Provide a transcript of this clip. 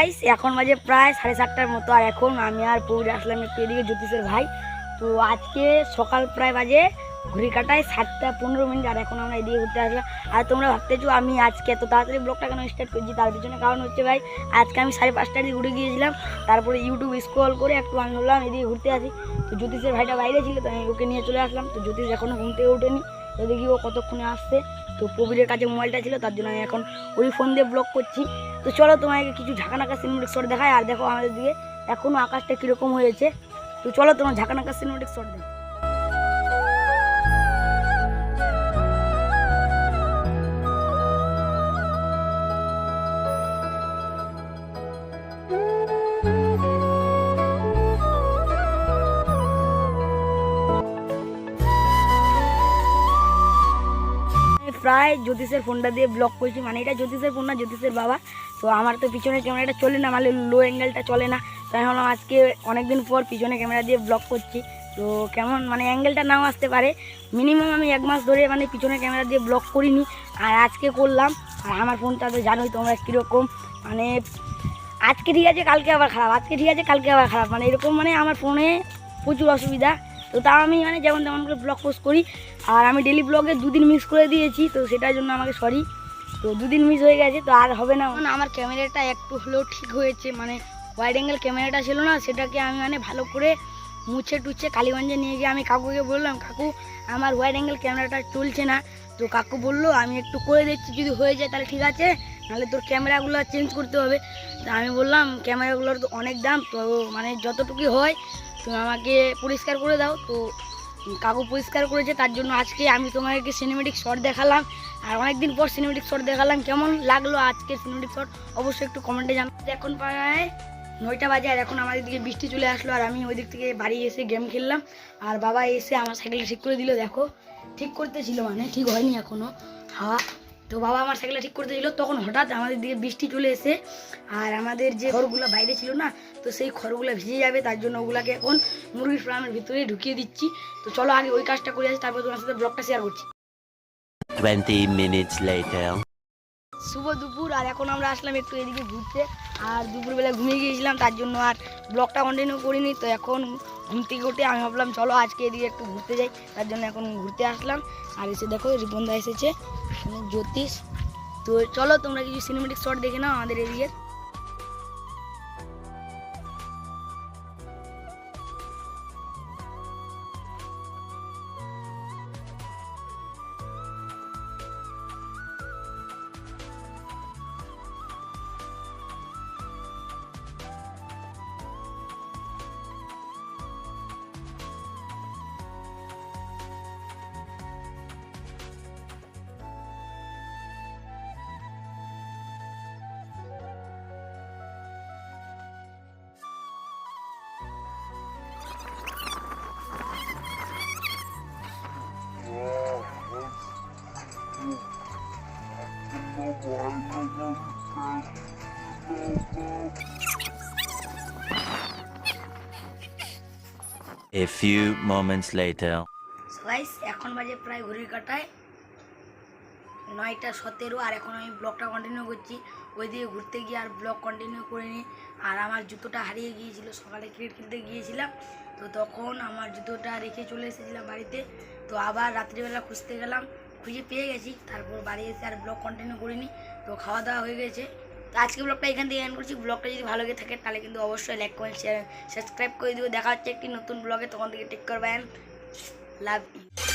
Guys এখন বাজে প্রায় 7:30টার মতো, আর এখন আমি আর পৌঁছে আসলাম একটু এদিকে জ্যোতিষের ভাই। তো আজকে সকাল প্রায় বাজে ঘড়ি কাটায় 7:15, আর এখন আমরা এদিকে ঘুরতে আসলাম। আর তোমরা ভাবতেছো আমি আজকে এত তাড়াতাড়ি ব্লগটা কেন স্টার্ট করছি, তার পিছনে কারণ হচ্ছে ভাই আজকে আমি 5:30টার দিকে ঘুরে গিয়েছিলাম। তারপরে ইউটিউব স্ক্রল করে একটু আমি বললাম এদিকে ঘুরতে আসি। তো জ্যোতিষের ভাইটা বাইরে ছিল, তো আমি ওকে নিয়ে চলে আসলাম। তো জ্যোতিষ এখনও ঘুম থেকে ওঠেনি, তো দেখি ও কতক্ষণে আসছে। তো প্রবীরের কাছে মোবাইলটা ছিল, তার জন্য আমি এখন ওই ফোন দিয়ে ব্লগ করছি। তো চলো তোমাকে কিছু ঝাঁকানাকা সিনেমেটিক শট দেখায়। আর দেখো আমাদের দিকে এখনও আকাশটা কীরকম হয়েছে। তো চলো তোমার ঝাঁকানাকা সিনেমেটিক শট দেখো। প্রায় জ্যোতিষের ফোনটা দিয়ে ব্লগ করছি, মানে এটা জ্যোতিষের ফোন না, জ্যোতিষের বাবা। তো আমার তো পিছনের ক্যামেরাটা চলে না, মানে লো অ্যাঙ্গেলটা চলে না। তাই ভাবলাম আজকে অনেকদিন পর পিছনে ক্যামেরা দিয়ে ব্লগ করছি। তো কেমন মানে অ্যাঙ্গেলটা নাও আসতে পারে, মিনিমাম আমি 1 মাস ধরে মানে পিছনে ক্যামেরা দিয়ে ব্লগ করিনি, আর আজকে করলাম। আর আমার ফোনটা তো জানোই তোমরা কীরকম, মানে আজকে ঠিক আছে কালকে আবার খারাপ, আজকে ঠিক আছে কালকে আবার খারাপ, মানে এরকম, মানে আমার ফোনে প্রচুর অসুবিধা। তো তাও আমি মানে যেমন তেমন করে ব্লগ পোস্ট করি। আর আমি ডেলি ব্লগে 2 দিন মিস করে দিয়েছি, তো সেটার জন্য আমাকে সরি। তো 2 দিন মিস হয়ে গেছে, তো আর হবে না। আমার ক্যামেরাটা একটু হলেও ঠিক হয়েছে, মানে ওয়াইড অ্যাঙ্গেল ক্যামেরাটা ছিল না, সেটাকে আমি মানে ভালো করে মুছে টুচ্ছে কালীগঞ্জে নিয়ে গিয়ে আমি কাকুকে বললাম, কাকু আমার ওয়াইড অ্যাঙ্গেল ক্যামেরাটা চলছে না। তো কাকু বললো আমি একটু করে দিচ্ছি, যদি হয়ে যায় তাহলে ঠিক আছে, নাহলে তোর ক্যামেরাগুলো চেঞ্জ করতে হবে। তো আমি বললাম ক্যামেরাগুলোর তো অনেক দাম, তো মানে যতটুকু হয় তুমি আমাকে পরিষ্কার করে দাও। তো কাকু পরিষ্কার করেছে, তার জন্য আজকে আমি তোমাকে সিনেমেটিক শট দেখালাম। আর অনেকদিন পর সিনেমেটিক শট দেখালাম, কেমন লাগলো আজকে সিনেমেটিক শট অবশ্যই একটু কমেন্টে জানাও। এখন প্রায় 9টা বাজে, আর এখন আমাদের দিকে বৃষ্টি চলে আসলো, আর আমি ওই দিক থেকে বাড়ি এসে গেম খেললাম। আর বাবা এসে আমার সাইকেলটা ঠিক করে দিল, দেখো ঠিক করতেছিল, মানে ঠিক হয়নি এখনও হাওয়া। তো বাবা আমার সাইকেলটা ঠিক করতে ছিল, তখন হঠাৎ আমাদের দিকে বৃষ্টি চলে এসে, আর আমাদের যে খড়গুলো বাইরে ছিল না, তো সেই খড়গুলো ভিজে যাবে, তার জন্য ওগুলাকে এখন মুরগির ফার্মের ভিতরে ঢুকিয়ে দিচ্ছি। তো চলো আগে ওই কাজটা করে আসি, তারপর তোমার সাথে ব্লগটা শেয়ার করছি। 20 minutes later. শুভ দুপুর, আর এখন আমরা আসলাম একটু এদিকে ঘুরতে। আর দুপুরবেলা ঘুমিয়ে গিয়েছিলাম, তার জন্য আর ব্লগটা কন্টিনিউ করিনি। তো এখন ঘুম থেকে উঠে আমি ভাবলাম চলো আজকে এদিকে একটু ঘুরতে যাই, তার জন্য এখন ঘুরতে আসলাম। আর এসে দেখো রিপনদা এসেছে, জ্যোতিষ। তো চলো তোমরা কিছু সিনেমেটিক শট দেখে নাও আমাদের এদিকে। A few moments later. Guys এখন বাজে প্রায় ঘড়ির কাটায় 9:17, আর এখন আমি ব্লগটা কন্টিনিউ করছি। ওইদিকে ঘুরতে গিয়ে আর ব্লগ কন্টিনিউ করিনি। আর আমার জুতোটা হারিয়ে গিয়েছিল, সকালে ক্রিকেট খেলতে গিয়েছিলাম, তো তখন আমার জুতোটা রেখে চলে এসেছিলাম বাড়িতে। তো আবার রাত্রিবেলা খুঁজতে গেলাম, খুঁজে পেয়ে গেছি, তারপর বাড়ি এসে আর ব্লগ কন্টিনিউ করিনি। তো খাওয়া দাওয়া হয়ে গেছে। তো আজকে ব্লগটা এখান থেকে এন্ড করছি। ব্লগটা যদি ভালো লেগে থাকে তাহলে কিন্তু অবশ্যই লাইক কমেন্ট শেয়ার সাবস্ক্রাইব করে দিও। দেখা হচ্ছে একটি নতুন ব্লগে, তখন থেকে take care, bye, love you.